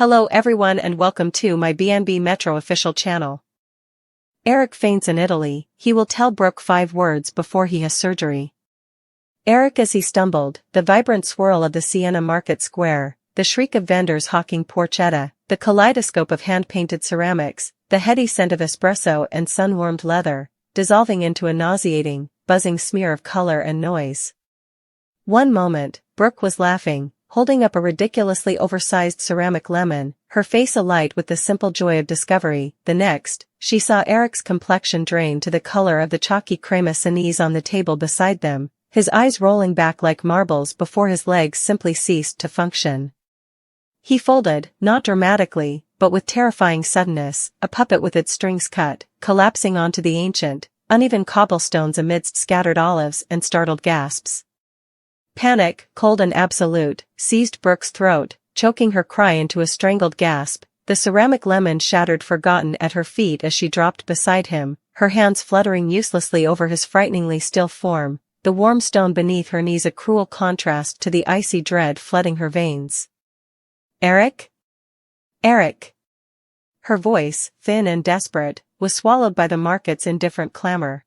Hello everyone and welcome to my B&B Metro official channel. Eric faints in Italy. He will tell Brooke 5 words before he has surgery. Eric as he stumbled, the vibrant swirl of the Siena market square, the shriek of vendors hawking porchetta, the kaleidoscope of hand-painted ceramics, the heady scent of espresso and sun-warmed leather, dissolving into a nauseating, buzzing smear of color and noise. One moment, Brooke was laughing, holding up a ridiculously oversized ceramic lemon, her face alight with the simple joy of discovery. The next, she saw Eric's complexion drain to the color of the chalky crème Sienese on the table beside them, his eyes rolling back like marbles before his legs simply ceased to function. He folded, not dramatically, but with terrifying suddenness, a puppet with its strings cut, collapsing onto the ancient, uneven cobblestones amidst scattered olives and startled gasps. Panic, cold and absolute, seized Brooke's throat, choking her cry into a strangled gasp. The ceramic lemon shattered forgotten at her feet as she dropped beside him, her hands fluttering uselessly over his frighteningly still form, the warm stone beneath her knees a cruel contrast to the icy dread flooding her veins. Eric? Eric! Her voice, thin and desperate, was swallowed by the market's indifferent clamor.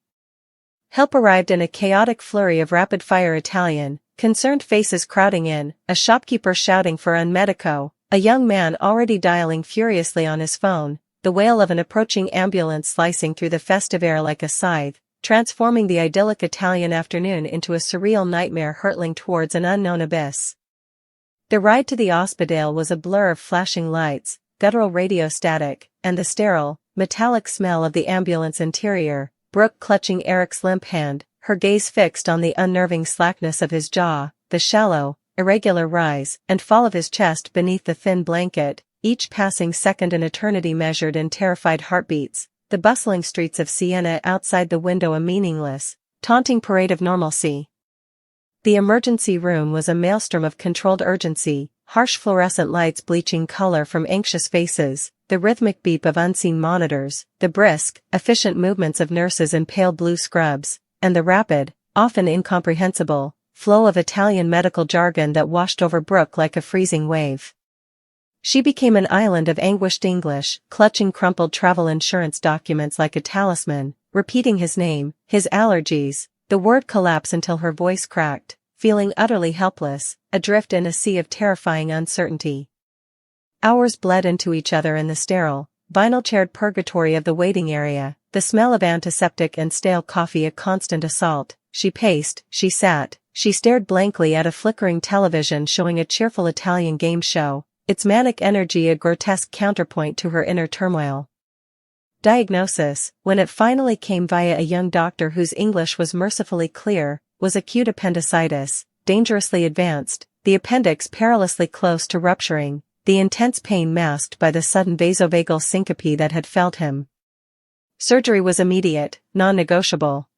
Help arrived in a chaotic flurry of rapid-fire Italian, concerned faces crowding in, a shopkeeper shouting for un medico, a young man already dialing furiously on his phone, the wail of an approaching ambulance slicing through the festive air like a scythe, transforming the idyllic Italian afternoon into a surreal nightmare hurtling towards an unknown abyss. The ride to the ospedale was a blur of flashing lights, guttural radio static, and the sterile, metallic smell of the ambulance interior. Brooke clutching Eric's limp hand, her gaze fixed on the unnerving slackness of his jaw, the shallow, irregular rise and fall of his chest beneath the thin blanket, each passing second an eternity measured in terrified heartbeats, the bustling streets of Siena outside the window a meaningless, taunting parade of normalcy. The emergency room was a maelstrom of controlled urgency, harsh fluorescent lights bleaching color from anxious faces, the rhythmic beep of unseen monitors, the brisk, efficient movements of nurses in pale blue scrubs, and the rapid, often incomprehensible, flow of Italian medical jargon that washed over Brooke like a freezing wave. She became an island of anguished English, clutching crumpled travel insurance documents like a talisman, repeating his name, his allergies, the word collapse until her voice cracked, feeling utterly helpless, adrift in a sea of terrifying uncertainty. Hours bled into each other in the sterile, vinyl-chaired purgatory of the waiting area, the smell of antiseptic and stale coffee a constant assault. She paced, she sat, she stared blankly at a flickering television showing a cheerful Italian game show, its manic energy a grotesque counterpoint to her inner turmoil. Diagnosis, when it finally came via a young doctor whose English was mercifully clear, was acute appendicitis, dangerously advanced, the appendix perilously close to rupturing, the intense pain masked by the sudden vasovagal syncope that had felled him. Surgery was immediate, non-negotiable.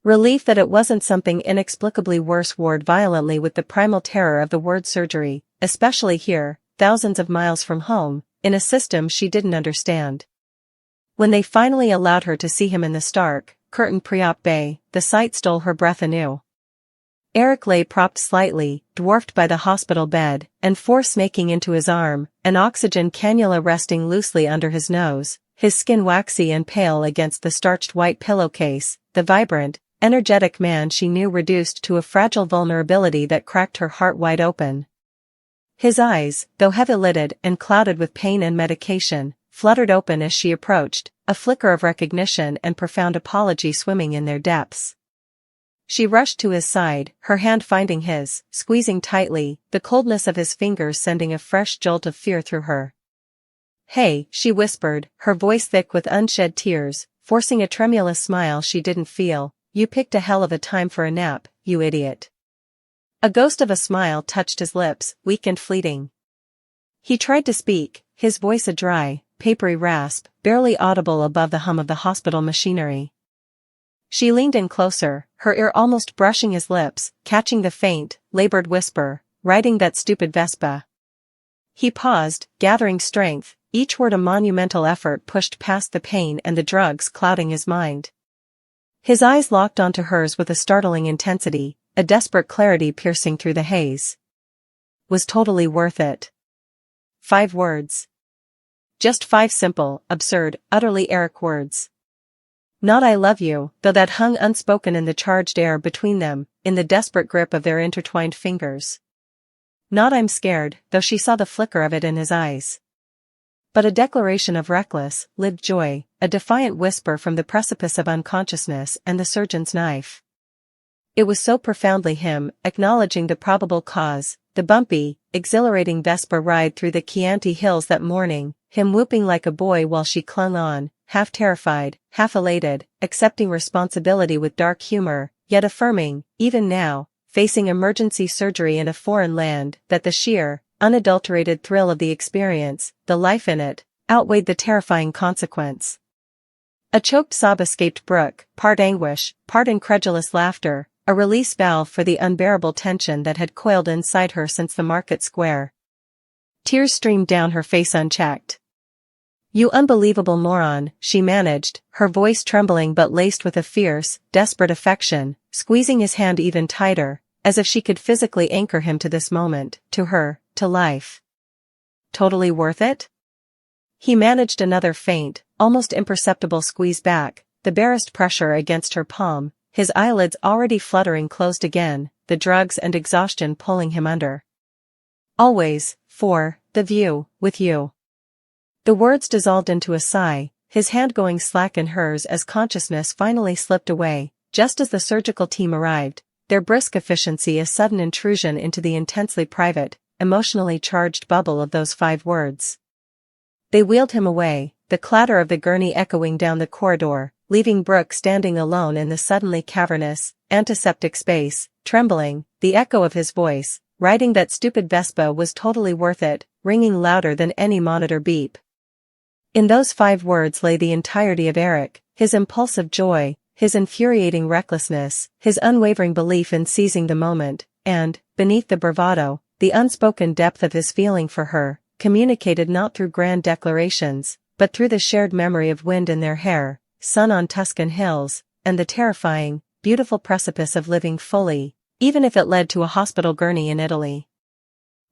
Relief that it wasn't something inexplicably worse warred violently with the primal terror of the word surgery, especially here, thousands of miles from home, in a system she didn't understand. When they finally allowed her to see him in the stark, curtained pre-op bay, the sight stole her breath anew. Eric lay propped slightly, dwarfed by the hospital bed, and force snaking into his arm, an oxygen cannula resting loosely under his nose, his skin waxy and pale against the starched white pillowcase, the vibrant, energetic man she knew reduced to a fragile vulnerability that cracked her heart wide open. His eyes, though heavy-lidded and clouded with pain and medication, fluttered open as she approached, a flicker of recognition and profound apology swimming in their depths. She rushed to his side, her hand finding his, squeezing tightly, the coldness of his fingers sending a fresh jolt of fear through her. "Hey," she whispered, her voice thick with unshed tears, forcing a tremulous smile she didn't feel, "You picked a hell of a time for a nap, you idiot." A ghost of a smile touched his lips, weak and fleeting. He tried to speak, his voice a dry, papery rasp, barely audible above the hum of the hospital machinery. She leaned in closer, her ear almost brushing his lips, catching the faint, labored whisper, "Riding that stupid Vespa." He paused, gathering strength, each word a monumental effort pushed past the pain and the drugs clouding his mind. His eyes locked onto hers with a startling intensity, a desperate clarity piercing through the haze. Was totally worth it. 5 words. Just 5 simple, absurd, utterly Eric words. Not "I love you," though that hung unspoken in the charged air between them, in the desperate grip of their intertwined fingers. Not "I'm scared," though she saw the flicker of it in his eyes. But a declaration of reckless, lived joy, a defiant whisper from the precipice of unconsciousness and the surgeon's knife. It was so profoundly him, acknowledging the probable cause, the bumpy, exhilarating Vespa ride through the Chianti hills that morning, him whooping like a boy while she clung on, half terrified, half elated, accepting responsibility with dark humor, yet affirming, even now, facing emergency surgery in a foreign land, that the sheer, unadulterated thrill of the experience, the life in it, outweighed the terrifying consequence. A choked sob escaped Brooke, part anguish, part incredulous laughter, a release valve for the unbearable tension that had coiled inside her since the market square. Tears streamed down her face unchecked. "You unbelievable moron," she managed, her voice trembling but laced with a fierce, desperate affection, squeezing his hand even tighter, as if she could physically anchor him to this moment, to her, to life. "Totally worth it?" He managed another faint, almost imperceptible squeeze back, the barest pressure against her palm, his eyelids already fluttering closed again, the drugs and exhaustion pulling him under. "Always, for the view, with you." The words dissolved into a sigh, his hand going slack in hers as consciousness finally slipped away, just as the surgical team arrived, their brisk efficiency a sudden intrusion into the intensely private, emotionally charged bubble of those 5 words. They wheeled him away, the clatter of the gurney echoing down the corridor, leaving Brooke standing alone in the suddenly cavernous, antiseptic space, trembling, the echo of his voice, riding that stupid Vespa was totally worth it, ringing louder than any monitor beep. In those 5 words lay the entirety of Eric, his impulsive joy, his infuriating recklessness, his unwavering belief in seizing the moment, and, beneath the bravado, the unspoken depth of his feeling for her, communicated not through grand declarations, but through the shared memory of wind in their hair, sun on Tuscan hills, and the terrifying, beautiful precipice of living fully, even if it led to a hospital gurney in Italy.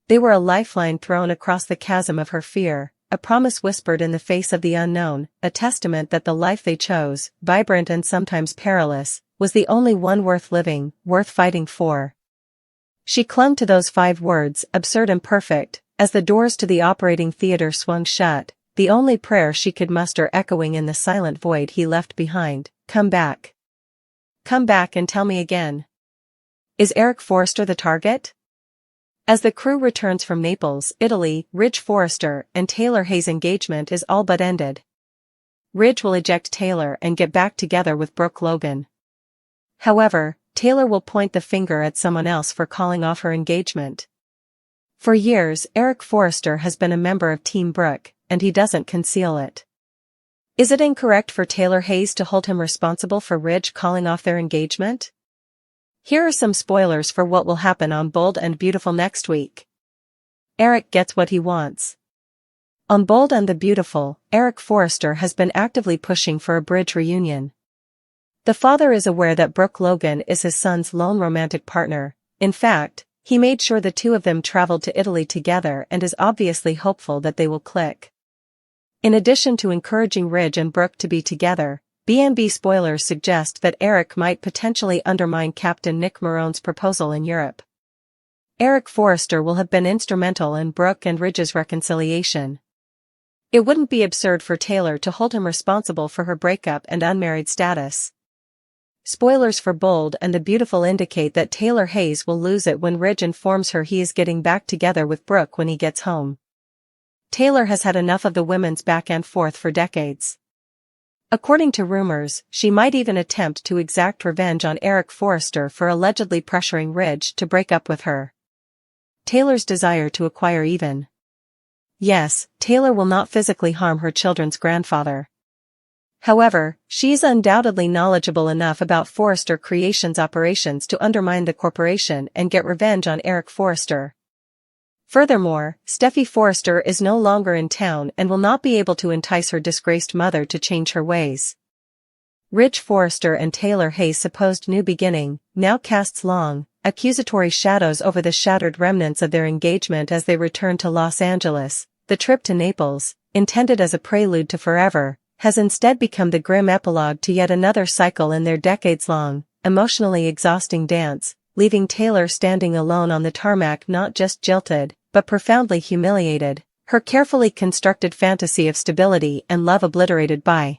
They were a lifeline thrown across the chasm of her fear, a promise whispered in the face of the unknown, a testament that the life they chose, vibrant and sometimes perilous, was the only one worth living, worth fighting for. She clung to those 5 words, absurd and perfect, as the doors to the operating theater swung shut, the only prayer she could muster echoing in the silent void he left behind, "Come back. Come back and tell me again. Is Eric Forrester the target?" As the crew returns from Naples, Italy, Ridge Forrester and Taylor Hayes' engagement is all but ended. Ridge will eject Taylor and get back together with Brooke Logan. However, Taylor will point the finger at someone else for calling off her engagement. For years, Eric Forrester has been a member of Team Brooke, and he doesn't conceal it. Is it incorrect for Taylor Hayes to hold him responsible for Ridge calling off their engagement? Here are some spoilers for what will happen on Bold and Beautiful next week. Eric gets what he wants. On Bold and the Beautiful, Eric Forrester has been actively pushing for a Bridge reunion. The father is aware that Brooke Logan is his son's lone romantic partner. In fact, he made sure the 2 of them traveled to Italy together and is obviously hopeful that they will click. In addition to encouraging Ridge and Brooke to be together, B&B Spoilers suggest that Eric might potentially undermine Captain Nick Marone's proposal in Europe. Eric Forrester will have been instrumental in Brooke and Ridge's reconciliation. It wouldn't be absurd for Taylor to hold him responsible for her breakup and unmarried status. Spoilers for Bold and the Beautiful indicate that Taylor Hayes will lose it when Ridge informs her he is getting back together with Brooke when he gets home. Taylor has had enough of the women's back and forth for decades. According to rumors, she might even attempt to exact revenge on Eric Forrester for allegedly pressuring Ridge to break up with her. Taylor's desire to acquire even. Yes, Taylor will not physically harm her children's grandfather. However, she's undoubtedly knowledgeable enough about Forrester Creations' operations to undermine the corporation and get revenge on Eric Forrester. Furthermore, Steffi Forrester is no longer in town and will not be able to entice her disgraced mother to change her ways. Ridge Forrester and Taylor Hayes' supposed new beginning now casts long, accusatory shadows over the shattered remnants of their engagement as they return to Los Angeles, the trip to Naples, intended as a prelude to forever, has instead become the grim epilogue to yet another cycle in their decades-long, emotionally exhausting dance, leaving Taylor standing alone on the tarmac, not just jilted, but profoundly humiliated, her carefully constructed fantasy of stability and love obliterated by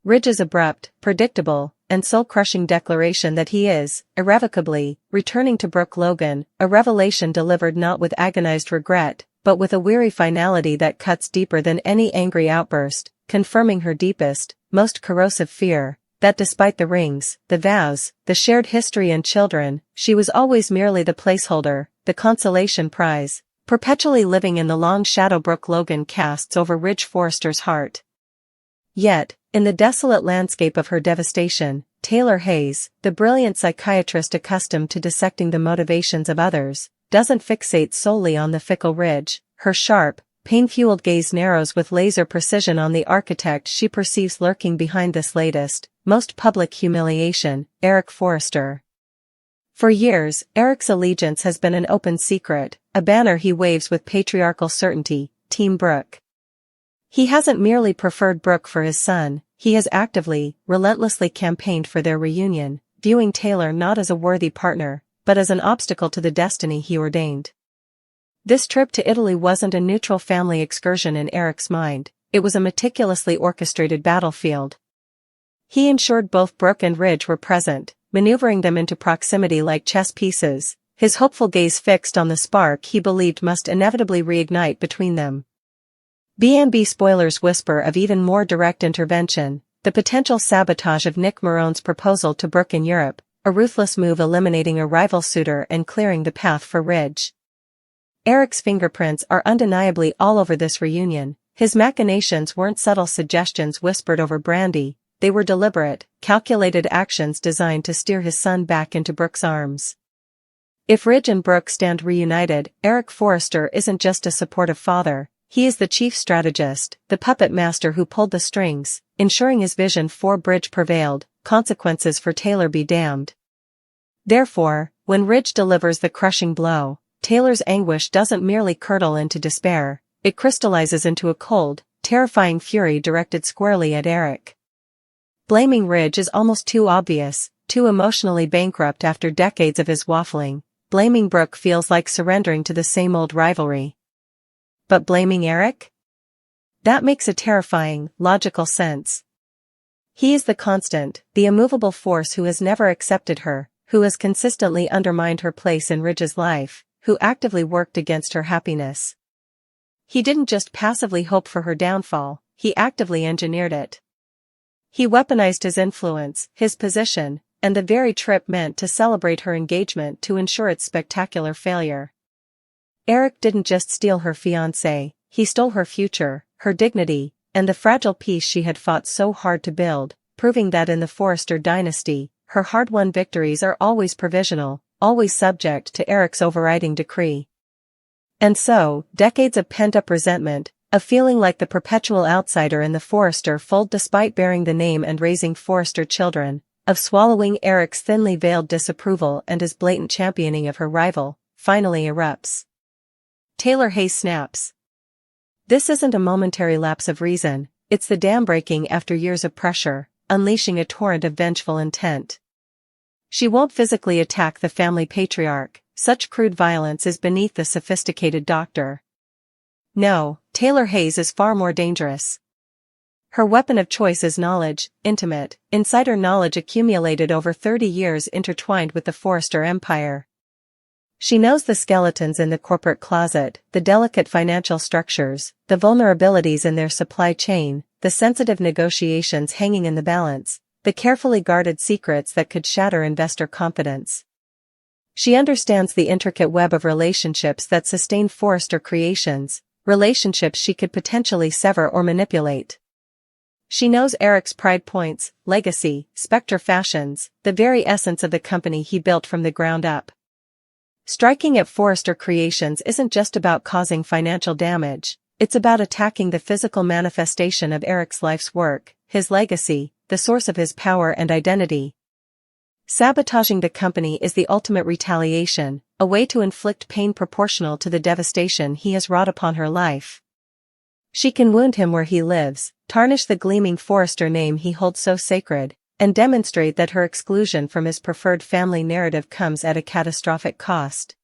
Ridge's abrupt, predictable, and soul-crushing declaration that he is, irrevocably, returning to Brooke Logan, a revelation delivered not with agonized regret, but with a weary finality that cuts deeper than any angry outburst, confirming her deepest, most corrosive fear, that despite the rings, the vows, the shared history and children, she was always merely the placeholder, the consolation prize, perpetually living in the long shadow Brooke Logan casts over Ridge Forrester's heart. Yet, in the desolate landscape of her devastation, Taylor Hayes, the brilliant psychiatrist accustomed to dissecting the motivations of others, doesn't fixate solely on the fickle Ridge. Her sharp, pain-fueled gaze narrows with laser precision on the architect she perceives lurking behind this latest, most public humiliation, Eric Forrester. For years, Eric's allegiance has been an open secret, a banner he waves with patriarchal certainty, Team Brooke. He hasn't merely preferred Brooke for his son, he has actively, relentlessly campaigned for their reunion, viewing Taylor not as a worthy partner, but as an obstacle to the destiny he ordained. This trip to Italy wasn't a neutral family excursion in Eric's mind, it was a meticulously orchestrated battlefield. He ensured both Brooke and Ridge were present, maneuvering them into proximity like chess pieces, his hopeful gaze fixed on the spark he believed must inevitably reignite between them. B&B Spoiler's whisper of even more direct intervention, the potential sabotage of Nick Marone's proposal to Brooke in Europe, a ruthless move eliminating a rival suitor and clearing the path for Ridge. Eric's fingerprints are undeniably all over this reunion, his machinations weren't subtle suggestions whispered over brandy, they were deliberate, calculated actions designed to steer his son back into Brooke's arms. If Ridge and Brooke stand reunited, Eric Forrester isn't just a supportive father, he is the chief strategist, the puppet master who pulled the strings, ensuring his vision for Ridge prevailed, consequences for Taylor be damned. Therefore, when Ridge delivers the crushing blow, Taylor's anguish doesn't merely curdle into despair, it crystallizes into a cold, terrifying fury directed squarely at Eric. Blaming Ridge is almost too obvious, too emotionally bankrupt after decades of his waffling. Blaming Brooke feels like surrendering to the same old rivalry. But blaming Eric? That makes a terrifying, logical sense. He is the constant, the immovable force who has never accepted her, who has consistently undermined her place in Ridge's life, who actively worked against her happiness. He didn't just passively hope for her downfall, he actively engineered it. He weaponized his influence, his position, and the very trip meant to celebrate her engagement to ensure its spectacular failure. Eric didn't just steal her fiancé, he stole her future, her dignity, and the fragile peace she had fought so hard to build, proving that in the Forrester dynasty, her hard-won victories are always provisional, always subject to Eric's overriding decree. And so, decades of pent-up resentment, of feeling like the perpetual outsider in the Forrester fold despite bearing the name and raising Forrester children, of swallowing Eric's thinly veiled disapproval and his blatant championing of her rival, finally erupts. Taylor Hayes snaps. This isn't a momentary lapse of reason, it's the dam breaking after years of pressure, unleashing a torrent of vengeful intent. She won't physically attack the family patriarch, such crude violence is beneath the sophisticated doctor. No, Taylor Hayes is far more dangerous. Her weapon of choice is knowledge, intimate, insider knowledge accumulated over 30 years intertwined with the Forrester empire. She knows the skeletons in the corporate closet, the delicate financial structures, the vulnerabilities in their supply chain, the sensitive negotiations hanging in the balance, the carefully guarded secrets that could shatter investor confidence. She understands the intricate web of relationships that sustain Forrester creations, relationships she could potentially sever or manipulate. She knows Eric's pride points, legacy, Spectre fashions, the very essence of the company he built from the ground up. Striking at Forrester Creations isn't just about causing financial damage, it's about attacking the physical manifestation of Eric's life's work, his legacy, the source of his power and identity. Sabotaging the company is the ultimate retaliation, a way to inflict pain proportional to the devastation he has wrought upon her life. She can wound him where he lives, tarnish the gleaming Forrester name he holds so sacred, and demonstrate that her exclusion from his preferred family narrative comes at a catastrophic cost.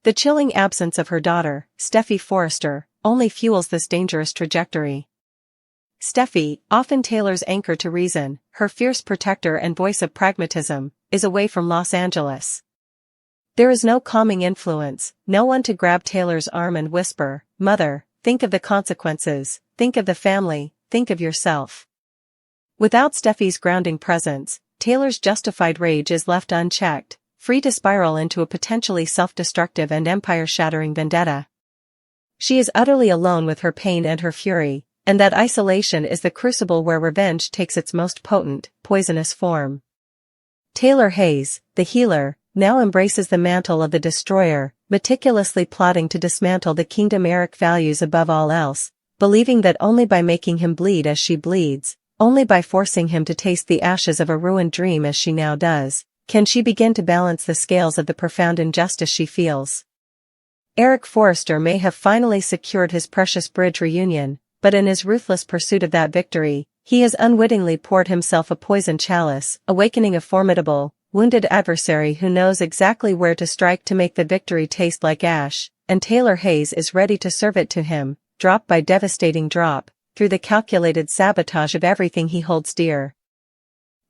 The chilling absence of her daughter, Steffi Forrester, only fuels this dangerous trajectory. Steffi, often Taylor's anchor to reason, her fierce protector and voice of pragmatism, is away from Los Angeles. There is no calming influence, no one to grab Taylor's arm and whisper, "Mother, think of the consequences, think of the family, think of yourself." Without Steffi's grounding presence, Taylor's justified rage is left unchecked, free to spiral into a potentially self-destructive and empire-shattering vendetta. She is utterly alone with her pain and her fury, and that isolation is the crucible where revenge takes its most potent, poisonous form. Taylor Hayes, the healer, now embraces the mantle of the destroyer, meticulously plotting to dismantle the kingdom Eric values above all else, believing that only by making him bleed as she bleeds, only by forcing him to taste the ashes of a ruined dream as she now does, can she begin to balance the scales of the profound injustice she feels. Eric Forrester may have finally secured his precious bridge reunion, but in his ruthless pursuit of that victory, he has unwittingly poured himself a poisoned chalice, awakening a formidable, wounded adversary who knows exactly where to strike to make the victory taste like ash, and Taylor Hayes is ready to serve it to him, drop by devastating drop, through the calculated sabotage of everything he holds dear.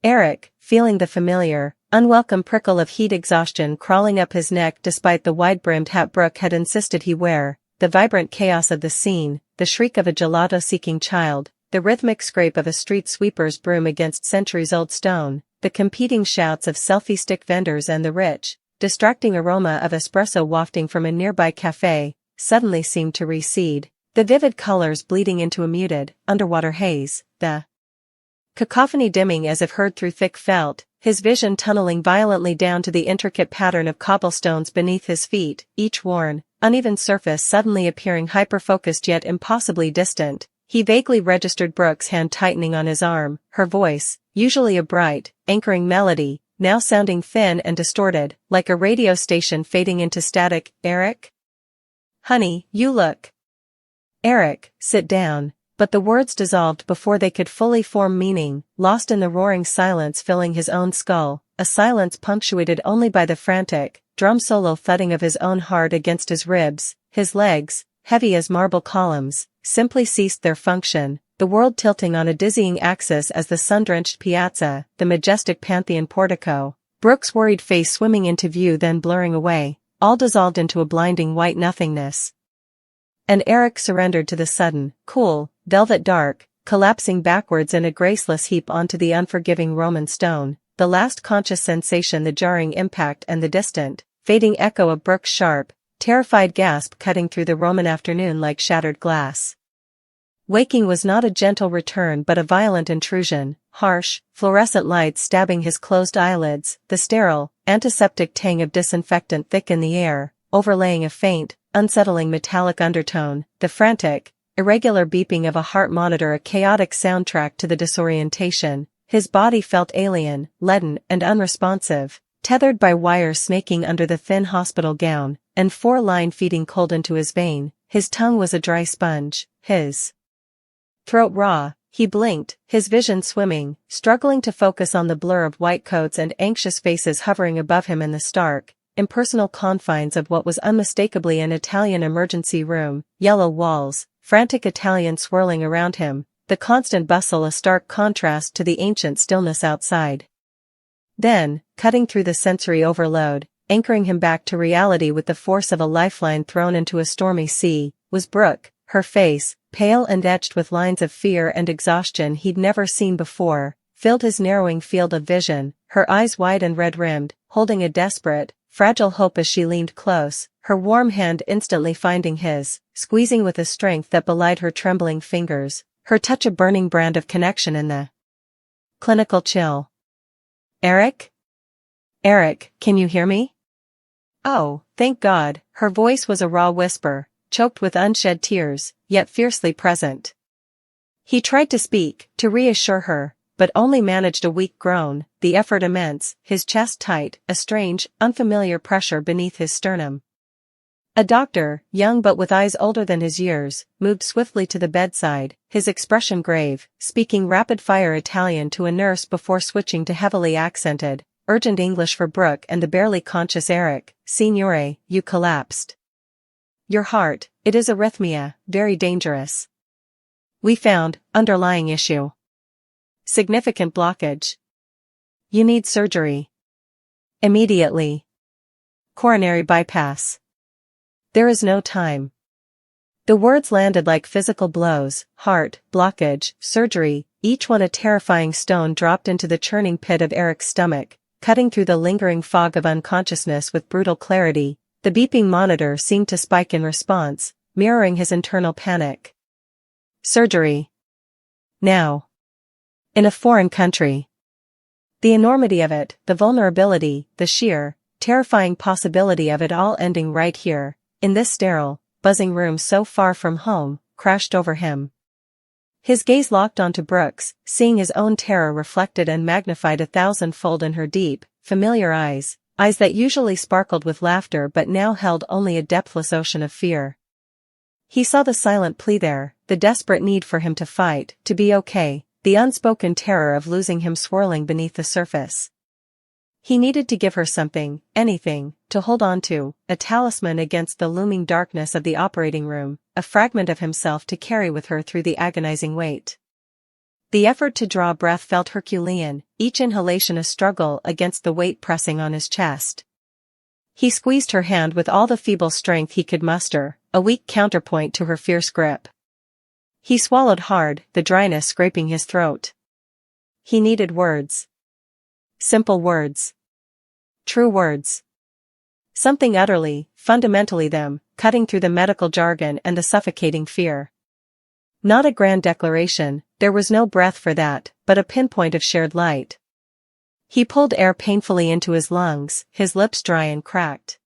Eric, feeling the familiar, unwelcome prickle of heat exhaustion crawling up his neck despite the wide-brimmed hat Brooke had insisted he wear, the vibrant chaos of the scene, the shriek of a gelato-seeking child, the rhythmic scrape of a street sweeper's broom against centuries-old stone, the competing shouts of selfie stick vendors and the rich, distracting aroma of espresso wafting from a nearby cafe, suddenly seemed to recede, the vivid colors bleeding into a muted, underwater haze, the cacophony dimming as if heard through thick felt, his vision tunneling violently down to the intricate pattern of cobblestones beneath his feet, each worn, uneven surface suddenly appearing hyper-focused yet impossibly distant. He vaguely registered Brooke's hand tightening on his arm, her voice, usually a bright, anchoring melody, now sounding thin and distorted, like a radio station fading into static. "Eric? Honey, you look." "Eric, sit down." But the words dissolved before they could fully form meaning, lost in the roaring silence filling his own skull, a silence punctuated only by the frantic, drum solo thudding of his own heart against his ribs. His legs, heavy as marble columns, simply ceased their function, the world tilting on a dizzying axis as the sun-drenched piazza, the majestic Pantheon portico, Brooke's worried face swimming into view then blurring away, all dissolved into a blinding white nothingness. And Eric surrendered to the sudden, cool, velvet dark, collapsing backwards in a graceless heap onto the unforgiving Roman stone, the last conscious sensation, the jarring impact and the distant, fading echo of Brooke's sharp, terrified gasp cutting through the Roman afternoon like shattered glass. Waking was not a gentle return but a violent intrusion, harsh, fluorescent lights stabbing his closed eyelids, the sterile, antiseptic tang of disinfectant thick in the air, overlaying a faint, unsettling metallic undertone, the frantic, irregular beeping of a heart monitor, a chaotic soundtrack to the disorientation. His body felt alien, leaden and unresponsive, tethered by wires snaking under the thin hospital gown, and 4-line feeding cold into his vein. His tongue was a dry sponge, his throat raw. He blinked, his vision swimming, struggling to focus on the blur of white coats and anxious faces hovering above him in the stark, impersonal confines of what was unmistakably an Italian emergency room, yellow walls, frantic Italians swirling around him, the constant bustle a stark contrast to the ancient stillness outside. Then, cutting through the sensory overload, anchoring him back to reality with the force of a lifeline thrown into a stormy sea, was Brooke, her face, pale and etched with lines of fear and exhaustion he'd never seen before, filled his narrowing field of vision, her eyes wide and red-rimmed, holding a desperate, fragile hope as she leaned close, her warm hand instantly finding his, squeezing with a strength that belied her trembling fingers, her touch a burning brand of connection in the clinical chill. "Eric? Eric, can you hear me?" "Oh, thank God." Her voice was a raw whisper, choked with unshed tears, yet fiercely present. He tried to speak, to reassure her, but only managed a weak groan, the effort immense, his chest tight, a strange, unfamiliar pressure beneath his sternum. A doctor, young but with eyes older than his years, moved swiftly to the bedside, his expression grave, speaking rapid-fire Italian to a nurse before switching to heavily accented, urgent English for Brooke and the barely conscious Eric. "Signore, you collapsed. Your heart, it is arrhythmia, very dangerous. We found, underlying issue. Significant blockage. You need surgery. Immediately. Coronary bypass. There is no time." The words landed like physical blows: heart, blockage, surgery, each one a terrifying stone dropped into the churning pit of Eric's stomach, cutting through the lingering fog of unconsciousness with brutal clarity. The beeping monitor seemed to spike in response, mirroring his internal panic. Surgery. Now. In a foreign country. The enormity of it, the vulnerability, the sheer, terrifying possibility of it all ending right here, in this sterile, buzzing room so far from home, crashed over him. His gaze locked onto Brooke's, seeing his own terror reflected and magnified 1,000-fold in her deep, familiar eyes that usually sparkled with laughter but now held only a depthless ocean of fear. He saw the silent plea there, the desperate need for him to fight, to be okay, the unspoken terror of losing him swirling beneath the surface. He needed to give her something, anything, to hold on to, a talisman against the looming darkness of the operating room, a fragment of himself to carry with her through the agonizing weight. The effort to draw breath felt Herculean, each inhalation a struggle against the weight pressing on his chest. He squeezed her hand with all the feeble strength he could muster, a weak counterpoint to her fierce grip. He swallowed hard, the dryness scraping his throat. He needed words. Simple words. True words. Something utterly, fundamentally them, cutting through the medical jargon and the suffocating fear. Not a grand declaration, there was no breath for that, but a pinpoint of shared light. He pulled air painfully into his lungs, his lips dry and cracked.